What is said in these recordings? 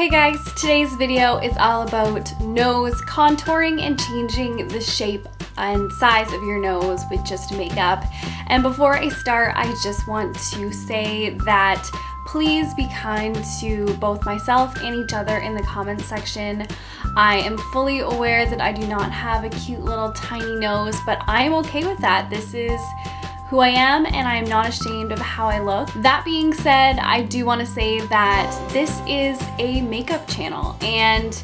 Hey guys, today's video is all about nose contouring and changing the shape and size of your nose with just makeup. And before I start, I just want to say that please be kind to both myself and each other in the comments section. I am fully aware that I do not have a cute little tiny nose, but I am okay with that. This is who I am and I am not ashamed of how I look. That being said, I do want to say that this is a makeup channel, and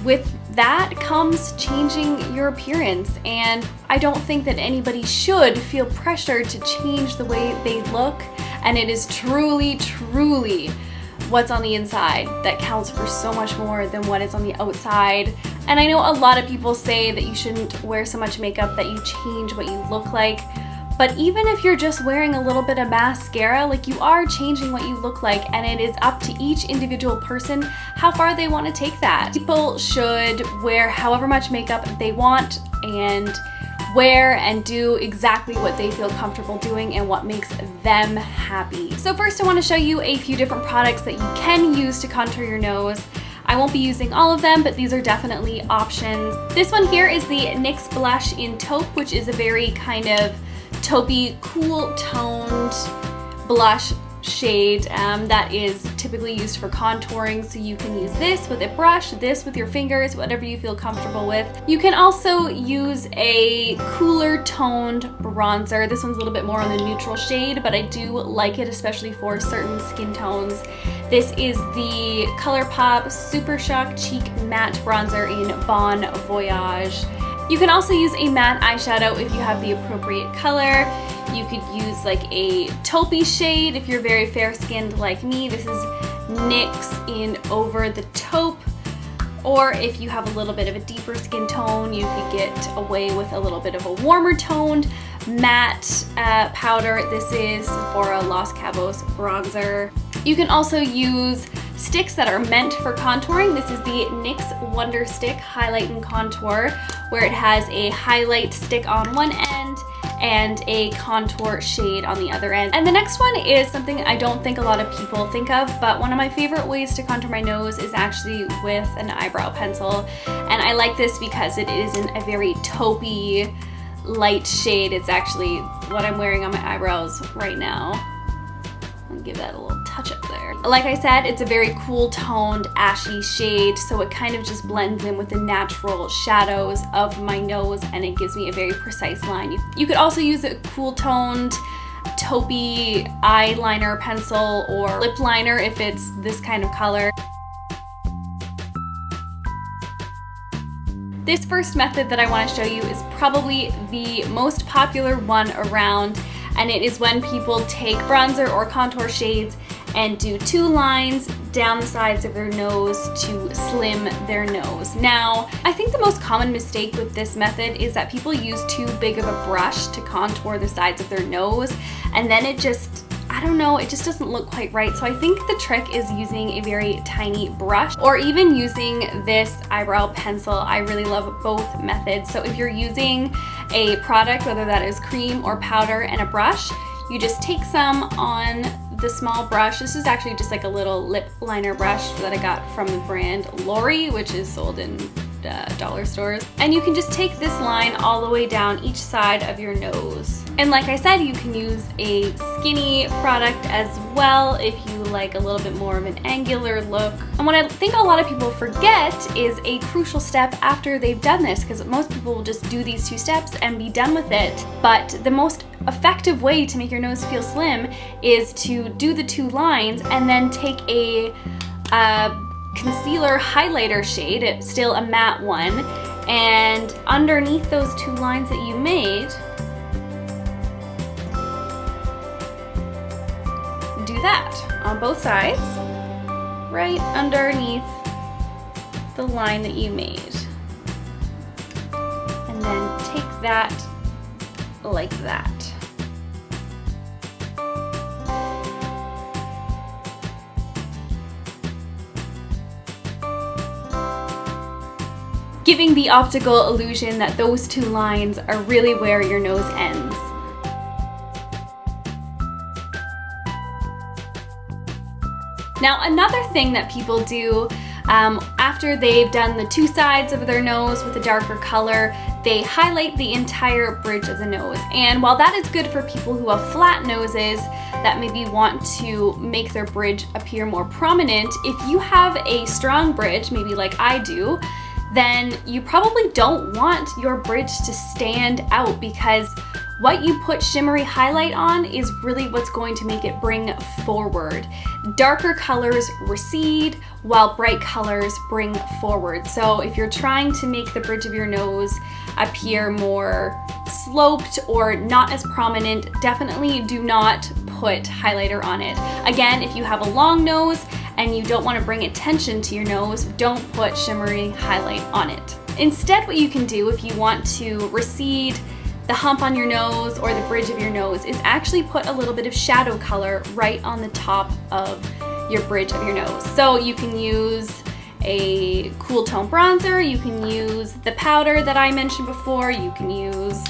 with that comes changing your appearance, and I don't think that anybody should feel pressured to change the way they look, and it is truly what's on the inside that counts for so much more than what is on the outside. And I know a lot of people say that you shouldn't wear so much makeup that you change what you look like. But even if you're just wearing a little bit of mascara, like, you are changing what you look like, and it is up to each individual person how far they want to take that. People should wear however much makeup they want and wear and do exactly what they feel comfortable doing and what makes them happy. So first I want to show you a few different products that you can use to contour your nose. I won't be using all of them, but these are definitely options. This one here is the NYX Blush in Taupe, which is a very kind of taupey, cool toned blush shade that is typically used for contouring. So you can use this with a brush, this with your fingers, whatever you feel comfortable with. You can also use a cooler toned bronzer. This one's a little bit more on the neutral shade, but I do like it, especially for certain skin tones. This is the ColourPop Super Shock Cheek Matte Bronzer in Bon Voyage. You can also use a matte eyeshadow if you have the appropriate color. You could use like a taupey shade if you're very fair-skinned like me. This is NYX in Over the Taupe. Or if you have a little bit of a deeper skin tone, you could get away with a little bit of a warmer toned matte powder. This is Sephora Los Cabos bronzer. You can also use sticks that are meant for contouring. This is the NYX Wonder Stick Highlight and Contour, where it has a highlight stick on one end and a contour shade on the other end. And the next one is something I don't think a lot of people think of, but one of my favorite ways to contour my nose is actually with an eyebrow pencil. And I like this because it isn't a very taupey light shade. It's actually what I'm wearing on my eyebrows right now. I'll give that a little touch up there. Like I said, it's a very cool toned ashy shade, so it kind of just blends in with the natural shadows of my nose, and it gives me a very precise line. You could also use a cool toned taupey eyeliner pencil or lip liner if it's this kind of color. This first method that I want to show you is probably the most popular one around, and it is when people take bronzer or contour shades and do two lines down the sides of their nose to slim their nose. Now, I think the most common mistake with this method is that people use too big of a brush to contour the sides of their nose, and then it just, I don't know, it just doesn't look quite right. So I think the trick is using a very tiny brush, or even using this eyebrow pencil. I really love both methods. So if you're using a product, whether that is cream or powder, and a brush, you just take some on the small brush. This is actually just like a little lip liner brush that I got from the brand Lori, which is sold in dollar stores. And you can just take this line all the way down each side of your nose. And like I said, you can use a skinny product as well if you like a little bit more of an angular look. And what I think a lot of people forget is a crucial step after they've done this, because most people will just do these two steps and be done with it. But the most effective way to make your nose feel slim is to do the two lines and then take a concealer highlighter shade, it's still a matte one, and underneath those two lines that you made, do that on both sides, right underneath the line that you made. And then take that like that. Giving the optical illusion that those two lines are really where your nose ends. Now, another thing that people do after they've done the two sides of their nose with a darker color, they highlight the entire bridge of the nose. And while that is good for people who have flat noses that maybe want to make their bridge appear more prominent, if you have a strong bridge, maybe like I do, then you probably don't want your bridge to stand out, because what you put shimmery highlight on is really what's going to make it bring forward. Darker colors recede while bright colors bring forward. So if you're trying to make the bridge of your nose appear more sloped or not as prominent, definitely do not put highlighter on it. Again, if you have a long nose and you don't want to bring attention to your nose, don't put shimmery highlight on it. Instead, what you can do if you want to recede the hump on your nose or the bridge of your nose is actually put a little bit of shadow color right on the top of your bridge of your nose. So you can use a cool tone bronzer, you can use the powder that I mentioned before, you can use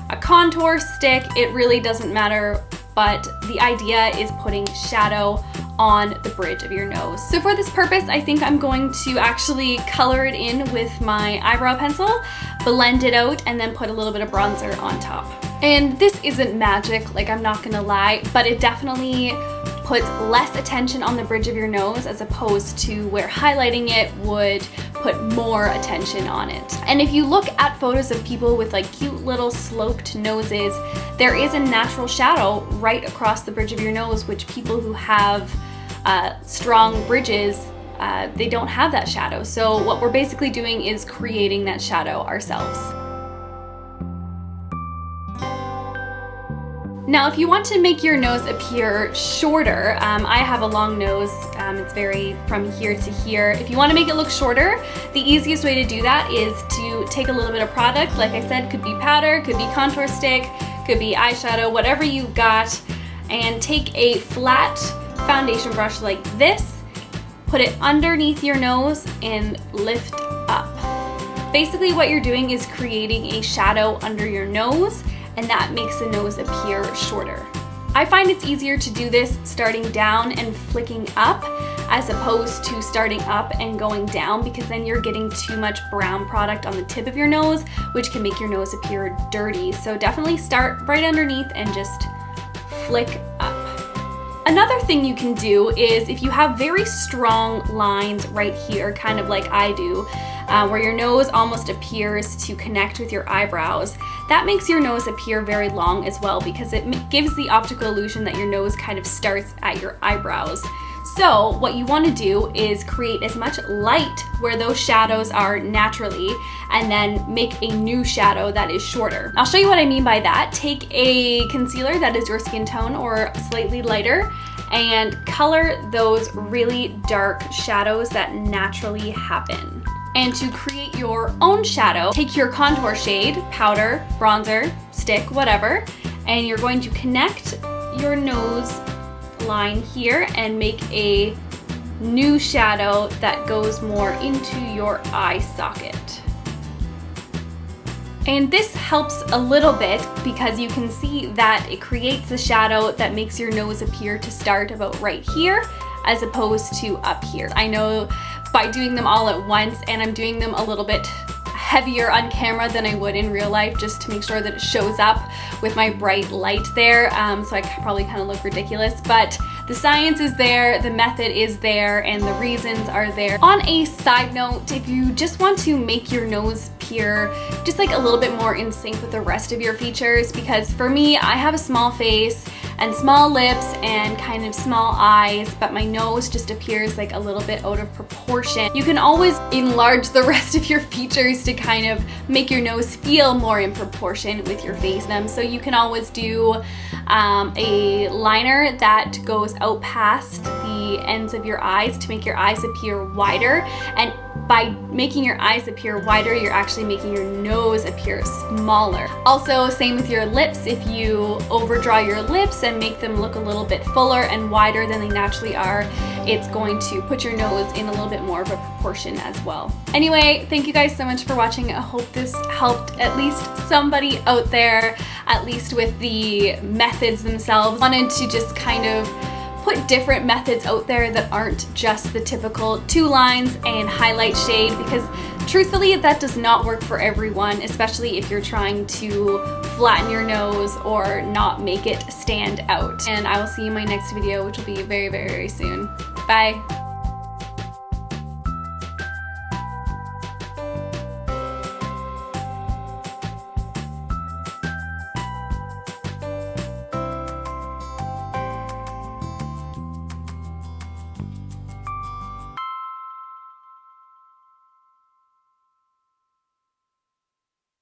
a contour stick, it really doesn't matter, but the idea is putting shadow on the bridge of your nose. So for this purpose, I think I'm going to actually color it in with my eyebrow pencil, blend it out, and then put a little bit of bronzer on top. And this isn't magic, like I'm not gonna lie, but it definitely puts less attention on the bridge of your nose as opposed to where highlighting it would put more attention on it. And if you look at photos of people with like cute little sloped noses, there is a natural shadow right across the bridge of your nose, which people who have strong bridges, they don't have that shadow. So what we're basically doing is creating that shadow ourselves. Now, if you want to make your nose appear shorter, I have a long nose, it's very from here to here. If you want to make it look shorter, the easiest way to do that is to take a little bit of product, like I said, could be powder, could be contour stick, could be eyeshadow, whatever you've got, and take a flat foundation brush like this, put it underneath your nose and lift up. Basically what you're doing is creating a shadow under your nose, and that makes the nose appear shorter. I find it's easier to do this starting down and flicking up as opposed to starting up and going down, because then you're getting too much brown product on the tip of your nose, which can make your nose appear dirty. So definitely start right underneath and just flick up. Another thing you can do is if you have very strong lines right here, kind of like I do, where your nose almost appears to connect with your eyebrows, that makes your nose appear very long as well, because it gives the optical illusion that your nose kind of starts at your eyebrows. So what you want to do is create as much light where those shadows are naturally, and then make a new shadow that is shorter. I'll show you what I mean by that. Take a concealer that is your skin tone or slightly lighter and color those really dark shadows that naturally happen. And to create your own shadow, take your contour shade, powder, bronzer, stick, whatever, and you're going to connect your nose line here and make a new shadow that goes more into your eye socket. And this helps a little bit because you can see that it creates a shadow that makes your nose appear to start about right here as opposed to up here. I know by doing them all at once, and I'm doing them a little bit heavier on camera than I would in real life, just to make sure that it shows up with my bright light there, so I probably kind of look ridiculous, but the science is there, the method is there, and the reasons are there. On a side note, if you just want to make your nose appear just like a little bit more in sync with the rest of your features, because for me, I have a small face and small lips and kind of small eyes, but my nose just appears like a little bit out of proportion. You can always enlarge the rest of your features to kind of make your nose feel more in proportion with your face. So you can always do a liner that goes out past the ends of your eyes to make your eyes appear wider, and by making your eyes appear wider, you're actually making your nose appear smaller. Also, same with your lips. If you overdraw your lips and make them look a little bit fuller and wider than they naturally are, it's going to put your nose in a little bit more of a proportion as well. Anyway, thank you guys so much for watching. I hope this helped at least somebody out there, at least with the methods themselves. Wanted to just kind of put different methods out there that aren't just the typical 2 lines and highlight shade, because truthfully that does not work for everyone, especially if you're trying to flatten your nose or not make it stand out. And I will see you in my next video, which will be very, very, very soon. Bye.